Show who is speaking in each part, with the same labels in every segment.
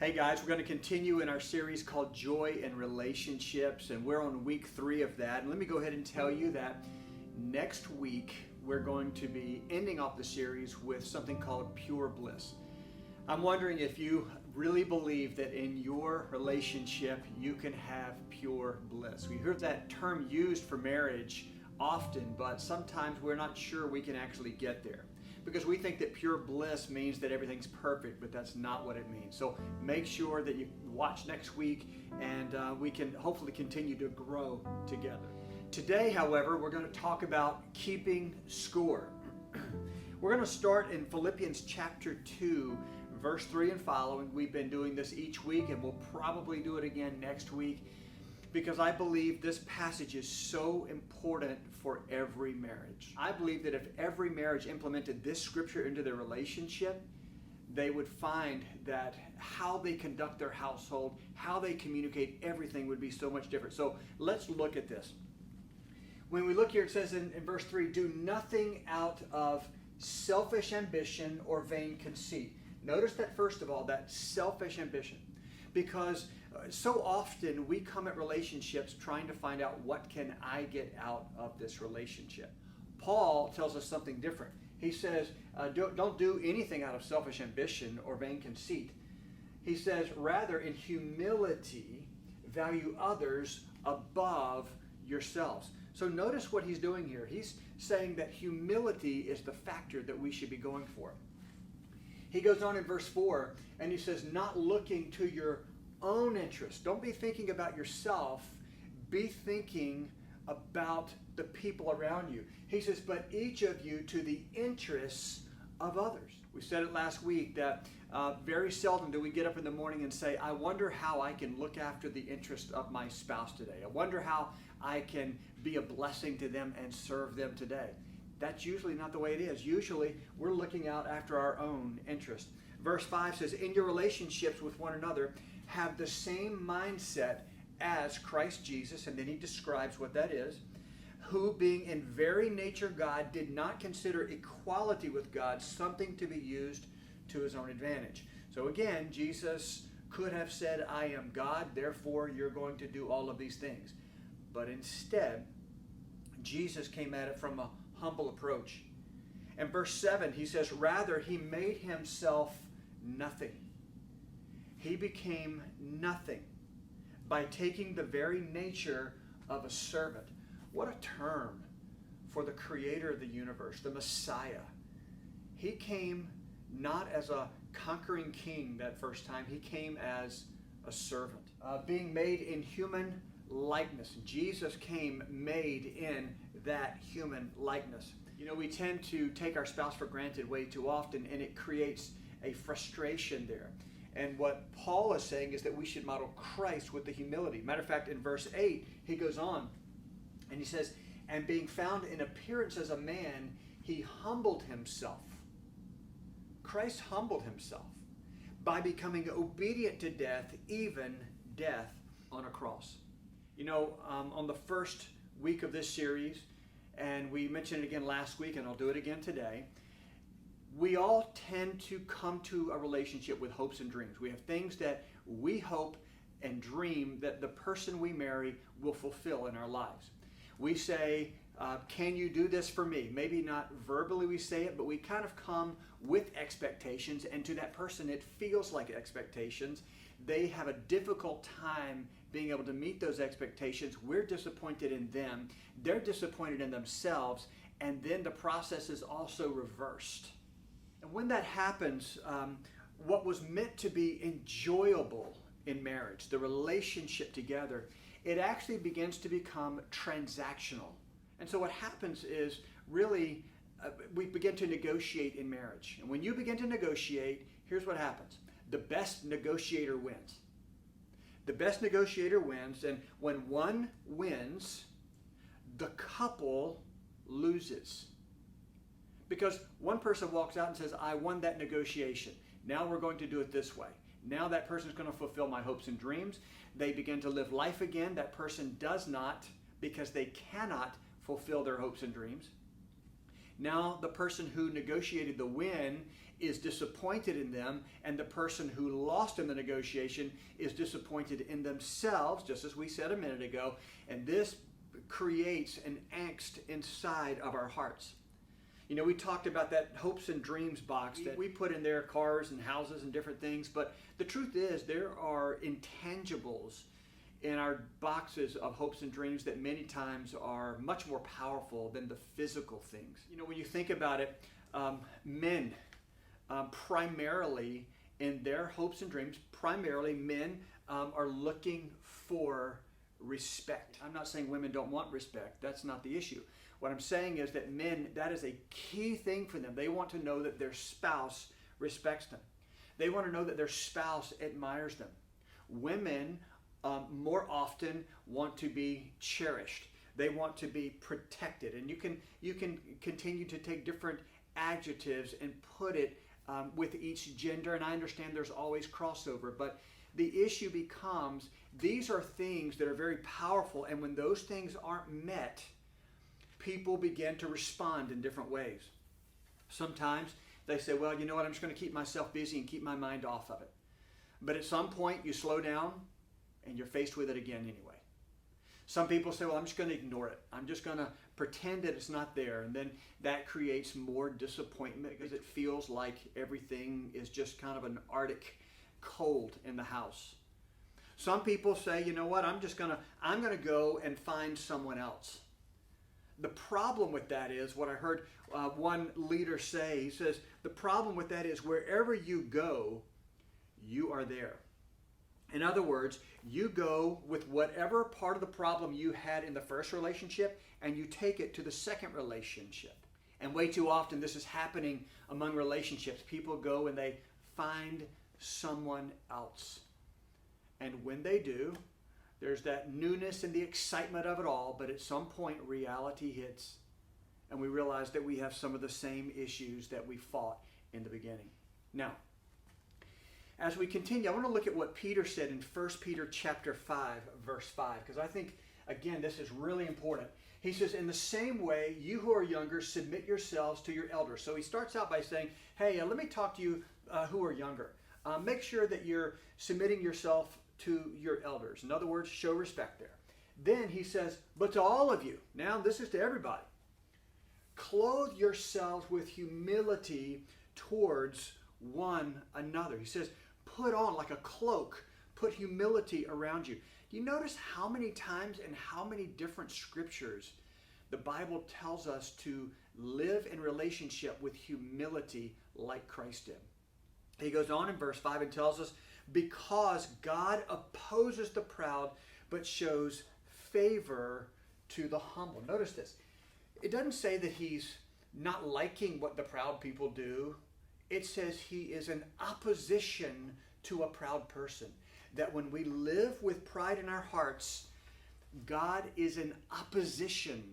Speaker 1: Hey guys, we're going to continue in our series called Joy in Relationships, and we're on week 3 of that. And let me go ahead and tell you that next week we're going to be ending off the series with something called Pure Bliss. I'm wondering if you really believe that in your relationship you can have pure bliss. We hear that term used for marriage often, but sometimes we're not sure we can actually get there, because we think that pure bliss means that everything's perfect, but that's not what it means. So make sure that you watch next week, and we can hopefully continue to grow together. Today, however, we're going to talk about keeping score. We're going to start in Philippians chapter 2, verse 3 and following. We've been doing this each week, and we'll probably do it again next week, because I believe this passage is so important for every marriage. I believe that if every marriage implemented this scripture into their relationship, they would find that how they conduct their household, how they communicate, everything would be so much different. So let's look at this. When we look here, it says in verse 3, do nothing out of selfish ambition or vain conceit. Notice that first of all, that selfish ambition. Because so often we come at relationships trying to find out, what can I get out of this relationship? Paul tells us something different. He says, don't do anything out of selfish ambition or vain conceit. He says, rather in humility, value others above yourselves. So notice what he's doing here. He's saying that humility is the factor that we should be going for. He goes on in verse 4 and he says, not looking to your own interest. Don't be thinking about yourself. Be thinking about the people around you. He says, but each of you to the interests of others. We said it last week that very seldom do we get up in the morning and say, I wonder how I can look after the interest of my spouse today. I wonder how I can be a blessing to them and serve them today. That's usually not the way it is. Usually, we're looking out after our own interest. Verse 5 says, in your relationships with one another, have the same mindset as Christ Jesus, and then he describes what that is, who being in very nature God, did not consider equality with God something to be used to his own advantage. So again, Jesus could have said, I am God, therefore you're going to do all of these things. But instead, Jesus came at it from a humble approach. In verse 7, he says, rather, he made himself nothing. He became nothing by taking the very nature of a servant. What a term for the creator of the universe, the Messiah. He came not as a conquering king that first time. He came as a servant. Being made in human likeness. Jesus came made in that human likeness. You know, we tend to take our spouse for granted way too often, and it creates a frustration there. And what Paul is saying is that we should model Christ with the humility. Matter of fact, in verse 8, he goes on and he says, and being found in appearance as a man, he humbled himself. Christ humbled himself by becoming obedient to death, even death on a cross. You know, on the first week of this series, and we mentioned it again last week, and I'll do it again today, we all tend to come to a relationship with hopes and dreams. We have things that we hope and dream that the person we marry will fulfill in our lives. We say, can you do this for me? Maybe not verbally we say it, but we kind of come with expectations, and to that person it feels like expectations. They have a difficult time being able to meet those expectations. We're disappointed in them. They're disappointed in themselves, and then the process is also reversed. And when that happens, what was meant to be enjoyable in marriage, the relationship together, it actually begins to become transactional. And so what happens is really we begin to negotiate in marriage. And when you begin to negotiate, here's what happens. The best negotiator wins. The best negotiator wins, and when one wins, the couple loses. Because one person walks out and says, I won that negotiation. Now we're going to do it this way. Now that person's going to fulfill my hopes and dreams. They begin to live life again. That person does not, because they cannot fulfill their hopes and dreams. Now the person who negotiated the win is disappointed in them, and the person who lost in the negotiation is disappointed in themselves, just as we said a minute ago, and this creates an angst inside of our hearts. You know, we talked about that hopes and dreams box that we put in there, cars and houses and different things, but the truth is there are intangibles in our boxes of hopes and dreams that many times are much more powerful than the physical things. You know, when you think about it, men primarily in their hopes and dreams, primarily men are looking for respect. I'm not saying women don't want respect. That's not the issue. What I'm saying is that men, that is a key thing for them. They want to know that their spouse respects them. They want to know that their spouse admires them. Women more often want to be cherished. They want to be protected. And you can continue to take different adjectives and put it with each gender. And I understand there's always crossover, but the issue becomes these are things that are very powerful, and when those things aren't met, people begin to respond in different ways. Sometimes they say, well, you know what, I'm just going to keep myself busy and keep my mind off of it. But at some point you slow down and you're faced with it again anyway. Some people say, well, I'm just going to ignore it. I'm just going to pretend that it's not there. And then that creates more disappointment because it feels like everything is just kind of an Arctic cold in the house. Some people say, you know what, I'm going to go and find someone else. The problem with that is what I heard one leader say. He says, the problem with that is wherever you go, you are there. In other words, you go with whatever part of the problem you had in the first relationship and you take it to the second relationship. And way too often this is happening among relationships. People go and they find someone else. And when they do, there's that newness and the excitement of it all, but at some point reality hits and we realize that we have some of the same issues that we fought in the beginning. Now, as we continue, I want to look at what Peter said in 1 Peter chapter 5, verse 5, because I think, again, this is really important. He says, in the same way, you who are younger, submit yourselves to your elders. So he starts out by saying, hey, let me talk to you who are younger. Make sure that you're submitting yourself to your elders. In other words, show respect there. Then he says, but to all of you, now this is to everybody, clothe yourselves with humility towards one another. He says, put on like a cloak, put humility around you. Do you notice how many times and how many different scriptures the Bible tells us to live in relationship with humility like Christ did? He goes on in verse 5 and tells us, because God opposes the proud, but shows favor to the humble. Notice this. It doesn't say that he's not liking what the proud people do. It says he is in opposition to a proud person. That when we live with pride in our hearts, God is in opposition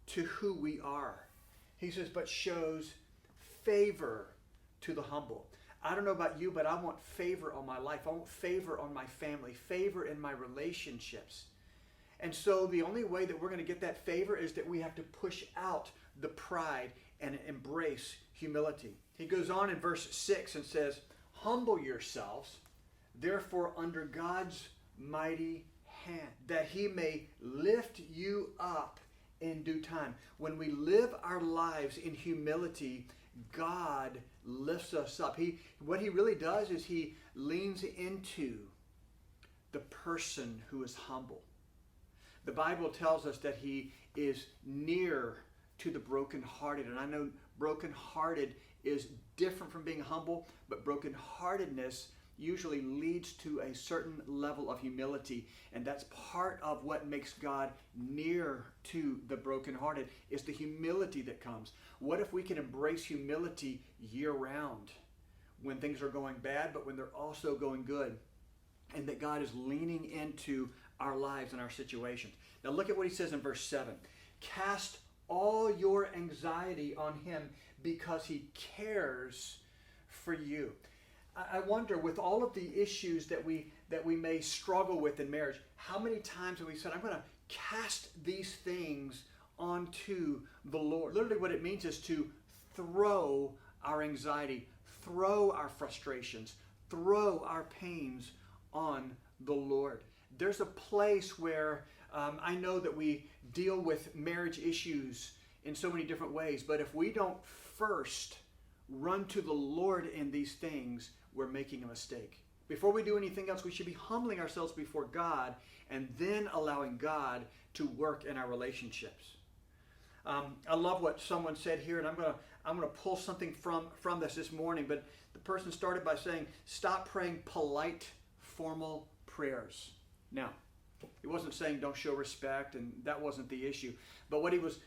Speaker 1: to who we are. He says, but shows favor to the humble. I don't know about you, but I want favor on my life. I want favor on my family, favor in my relationships. And so the only way that we're going to get that favor is that we have to push out the pride and embrace humility. He goes on in verse 6 and says, humble yourselves, therefore, under God's mighty hand, that he may lift you up in due time. When we live our lives in humility, God lifts us up. What he really does is he leans into the person who is humble. The Bible tells us that he is near to the brokenhearted. And I know brokenhearted is different from being humble, but brokenheartedness usually leads to a certain level of humility. And that's part of what makes God near to the brokenhearted, is the humility that comes. What if we can embrace humility year round when things are going bad, but when they're also going good? And that God is leaning into our lives and our situations. Now look at what he says in verse 7. Cast all your anxiety on him because he cares for you. I wonder, with all of the issues that we may struggle with in marriage, how many times have we said, I'm going to cast these things onto the Lord. Literally what it means is to throw our anxiety, throw our frustrations, throw our pains on the Lord. There's a place where I know that we deal with marriage issues in so many different ways, but if we don't first run to the Lord in these things, we're making a mistake. Before we do anything else, we should be humbling ourselves before God and then allowing God to work in our relationships. I love what someone said here, and I'm gonna pull something from this morning. But the person started by saying, "Stop praying polite, formal prayers." Now, he wasn't saying don't show respect, and that wasn't the issue. But what he was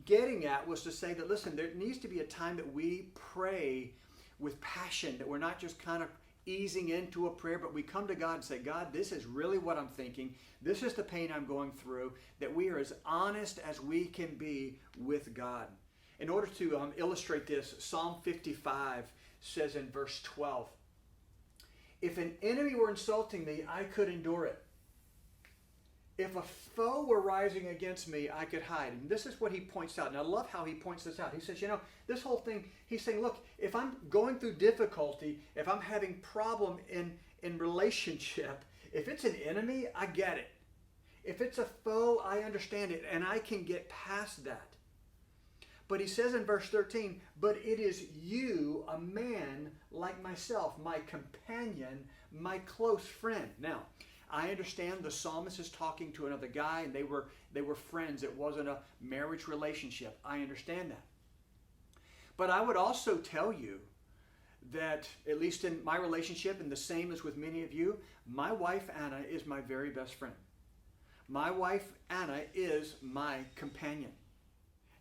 Speaker 1: getting at was to say that, listen, there needs to be a time that we pray with passion, that we're not just kind of easing into a prayer, but we come to God and say, God, this is really what I'm thinking. This is the pain I'm going through, that we are as honest as we can be with God. In order to illustrate this, Psalm 55 says in verse 12, if an enemy were insulting me, I could endure it. If a foe were rising against me, I could hide. And this is what he points out. And I love how he points this out. He says, this whole thing, he's saying, look, if I'm going through difficulty, if I'm having problem in relationship, if it's an enemy, I get it. If it's a foe, I understand it, and I can get past that. But he says in verse 13, but it is you, a man like myself, my companion, my close friend. Now, I understand the psalmist is talking to another guy, and they were friends. It wasn't a marriage relationship. I understand that. But I would also tell you that, at least in my relationship, and the same as with many of you, my wife Anna is my very best friend. My wife Anna is my companion.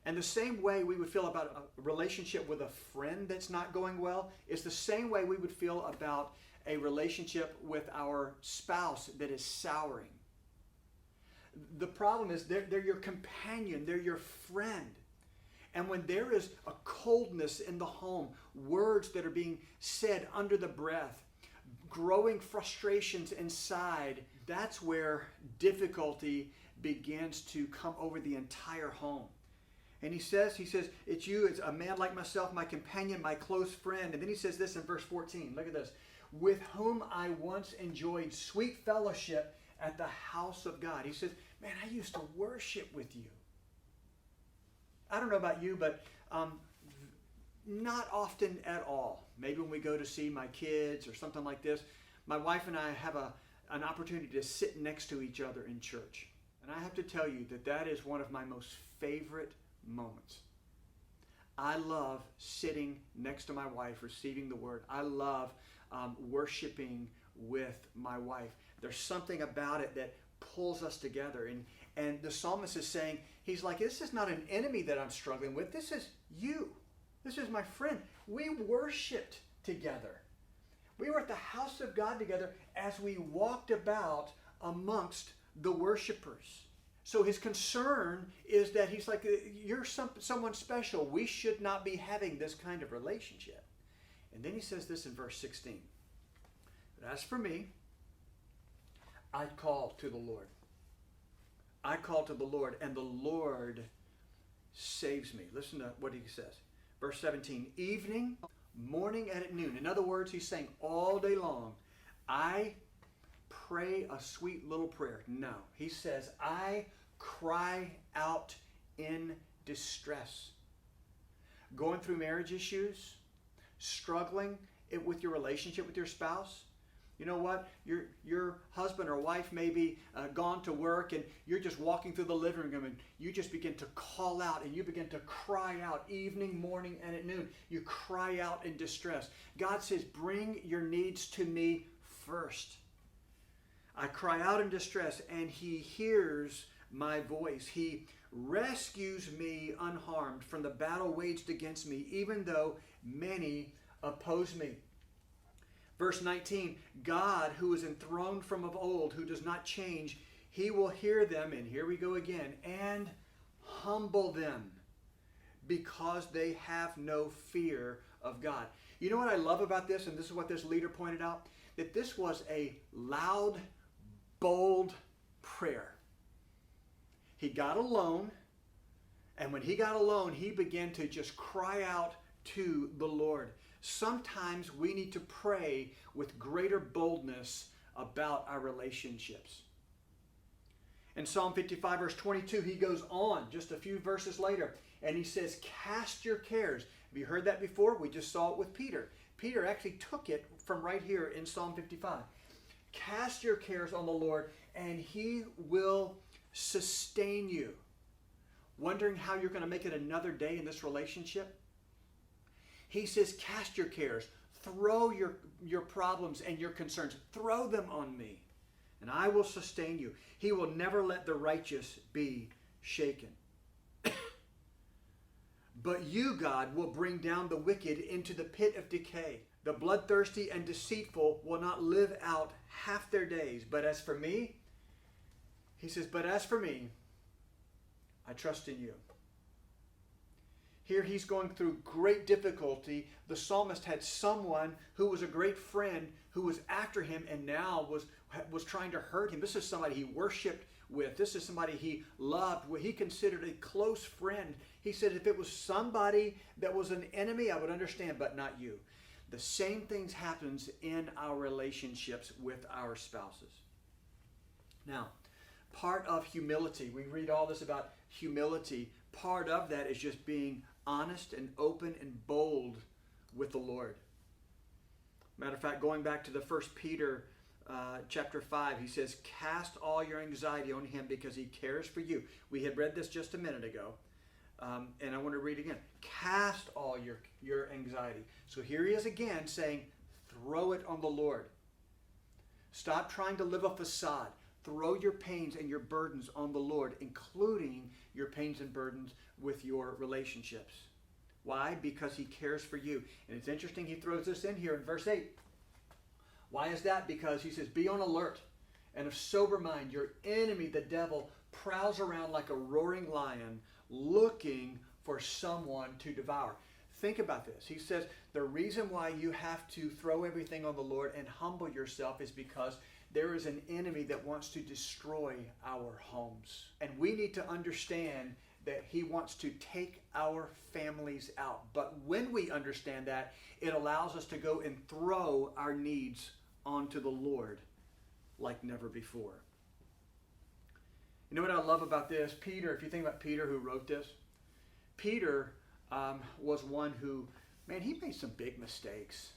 Speaker 1: And the same way we would feel about a relationship with a friend that's not going well is the same way we would feel about a relationship with our spouse that is souring. The problem is they're your companion, they're your friend. And when there is a coldness in the home, words that are being said under the breath, growing frustrations inside, that's where difficulty begins to come over the entire home. And he says, it's you, it's a man like myself, my companion, my close friend. And then he says this in verse 14. Look at this. With whom I once enjoyed sweet fellowship at the house of God. He says, man, I used to worship with you. I don't know about you, but not often at all. Maybe when we go to see my kids or something like this, my wife and I have an opportunity to sit next to each other in church. And I have to tell you that is one of my most favorite moments. I love sitting next to my wife, receiving the word. I love worshiping with my wife. There's something about it that pulls us together. And the psalmist is saying, he's like, this is not an enemy that I'm struggling with. This is you. This is my friend. We worshiped together. We were at the house of God together as we walked about amongst the worshipers. So his concern is that he's like, you're someone special. We should not be having this kind of relationship. And then he says this in verse 16. But as for me, I call to the Lord. I call to the Lord, and the Lord saves me. Listen to what he says. Verse 17, evening, morning, and at noon. In other words, he's saying all day long, I pray a sweet little prayer. No, he says, I cry out in distress. Going through marriage issues, struggling with your relationship with your spouse. You know what? Your husband or wife may be gone to work, and you're just walking through the living room, and you just begin to call out, and you begin to cry out evening, morning, and at noon. You cry out in distress. God says, bring your needs to me first. I cry out in distress, and he hears my voice. He rescues me unharmed from the battle waged against me, even though many oppose me. Verse 19, God, who is enthroned from of old, who does not change, he will hear them, and here we go again, and humble them because they have no fear of God. You know what I love about this, and this is what this leader pointed out, that this was a loud, bold prayer. He got alone. And when he got alone, he began to just cry out to the Lord. Sometimes we need to pray with greater boldness about our relationships. In Psalm 55, verse 22, he goes on just a few verses later, and he says, cast your cares. Have you heard that before? We just saw it with Peter. Peter actually took it from right here in Psalm 55. Cast your cares on the Lord, and he will sustain you. Wondering how you're going to make it another day in this relationship? He says, cast your cares. Throw your problems and your concerns. Throw them on me, and I will sustain you. He will never let the righteous be shaken. But you, God, will bring down the wicked into the pit of decay. The bloodthirsty and deceitful will not live out half their days. But as for me, he says, but as for me, I trust in you. Here he's going through great difficulty. The psalmist had someone who was a great friend who was after him and now was trying to hurt him. This is somebody he worshiped with. This is somebody he loved, what he considered a close friend. He said, if it was somebody that was an enemy, I would understand, but not you. The same things happens in our relationships with our spouses. Now, part of humility, we read all this about humility. Part of that is just being honest and open and bold with the Lord. Matter of fact, going back to the 1 Peter chapter 5, he says, cast all your anxiety on him because he cares for you. We had read this just a minute ago, and I want to read again. Cast all your anxiety. So here he is again saying, throw it on the Lord. Stop trying to live a facade. Throw your pains and your burdens on the Lord, including your pains and burdens with your relationships. Why? Because he cares for you. And it's interesting he throws this in here in verse 8. Why is that? Because he says, be on alert and of sober mind. Your enemy, the devil, prowls around like a roaring lion looking for someone to devour. Think about this. He says the reason why you have to throw everything on the Lord and humble yourself is because there is an enemy that wants to destroy our homes. And we need to understand that he wants to take our families out. But when we understand that, it allows us to go and throw our needs onto the Lord like never before. You know what I love about this? Peter, if you think about Peter who wrote this, Peter was one who, man, he made some big mistakes.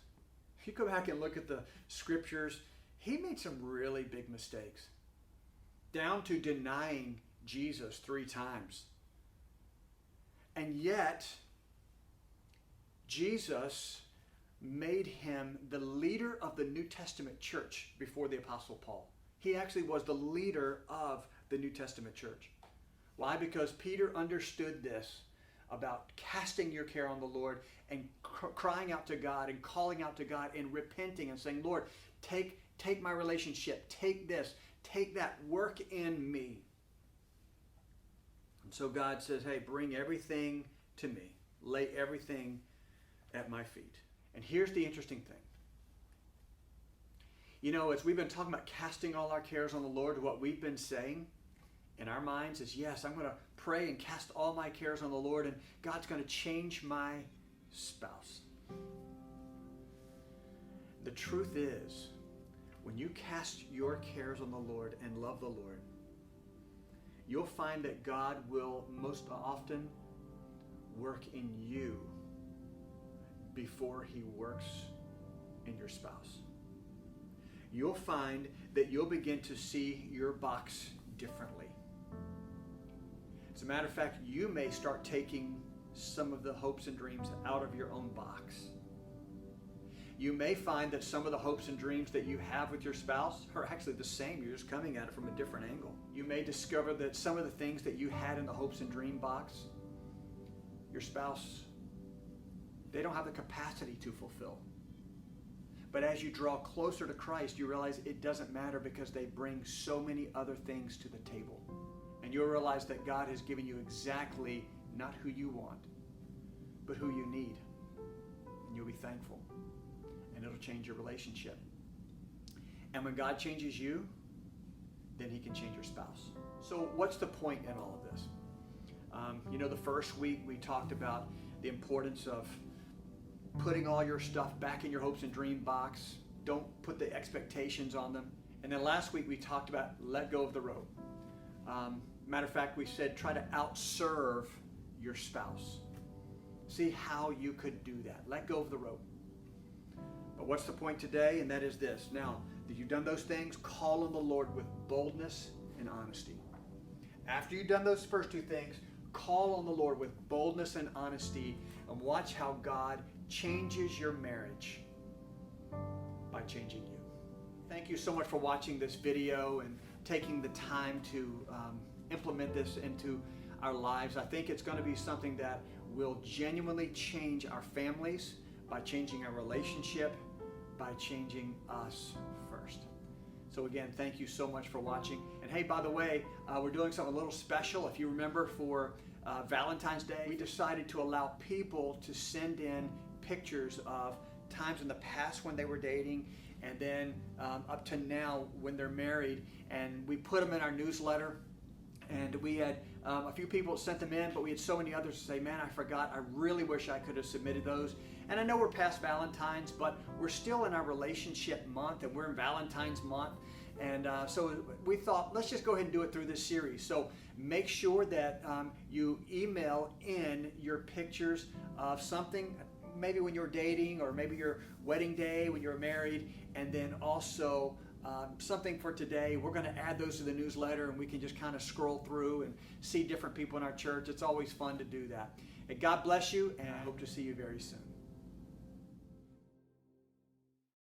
Speaker 1: If you go back and look at the scriptures, he made some really big mistakes, down to denying Jesus 3 times. And yet, Jesus made him the leader of the New Testament church before the Apostle Paul. He actually was the leader of the New Testament church. Why? Because Peter understood this about casting your care on the Lord and crying out to God and calling out to God and repenting and saying, Lord, take my relationship, take this, take that, work in me. And so God says, hey, bring everything to me. Lay everything at my feet. And here's the interesting thing. You know, as we've been talking about casting all our cares on the Lord, what we've been saying in our minds is, yes, I'm going to pray and cast all my cares on the Lord, and God's going to change my spouse. The truth is, when you cast your cares on the Lord and love the Lord, you'll find that God will most often work in you before he works in your spouse. You'll find that you'll begin to see your box differently. As a matter of fact, you may start taking some of the hopes and dreams out of your own box. You may find that some of the hopes and dreams that you have with your spouse are actually the same. You're just coming at it from a different angle. You may discover that some of the things that you had in the hopes and dream box, your spouse, they don't have the capacity to fulfill. But as you draw closer to Christ, you realize it doesn't matter because they bring so many other things to the table. And you'll realize that God has given you exactly not who you want, but who you need. And you'll be thankful. And it'll change your relationship. And when God changes you, then he can change your spouse. So what's the point in all of this? The first week we talked about the importance of putting all your stuff back in your hopes and dream box. Don't put the expectations on them. And then last week we talked about let go of the rope. Matter of fact, we said try to outserve your spouse. See how you could do that. Let go of the rope. But what's the point today? And that is this. Now that you've done those things, call on the Lord with boldness and honesty. After you've done those first two things, call on the Lord with boldness and honesty, and watch how God changes your marriage by changing you. Thank you so much for watching this video and taking the time to implement this into our lives. I think it's going to be something that will genuinely change our families by changing our relationship, by changing us first. So again, thank you so much for watching. And hey, by the way, we're doing something a little special. If you remember, for Valentine's Day, we decided to allow people to send in pictures of times in the past when they were dating, and then up to now when they're married. And we put them in our newsletter. And we had a few people sent them in, but we had so many others say, man, I forgot. I really wish I could have submitted those. And I know we're past Valentine's, but we're still in our relationship month, and we're in Valentine's month. And so we thought, let's just go ahead and do it through this series. So make sure that you email in your pictures of something, maybe when you're dating, or maybe your wedding day when you're married, and then also something for today. We're going to add those to the newsletter, and we can just kind of scroll through and see different people in our church. It's always fun to do that. And God bless you, and I hope to see you very soon.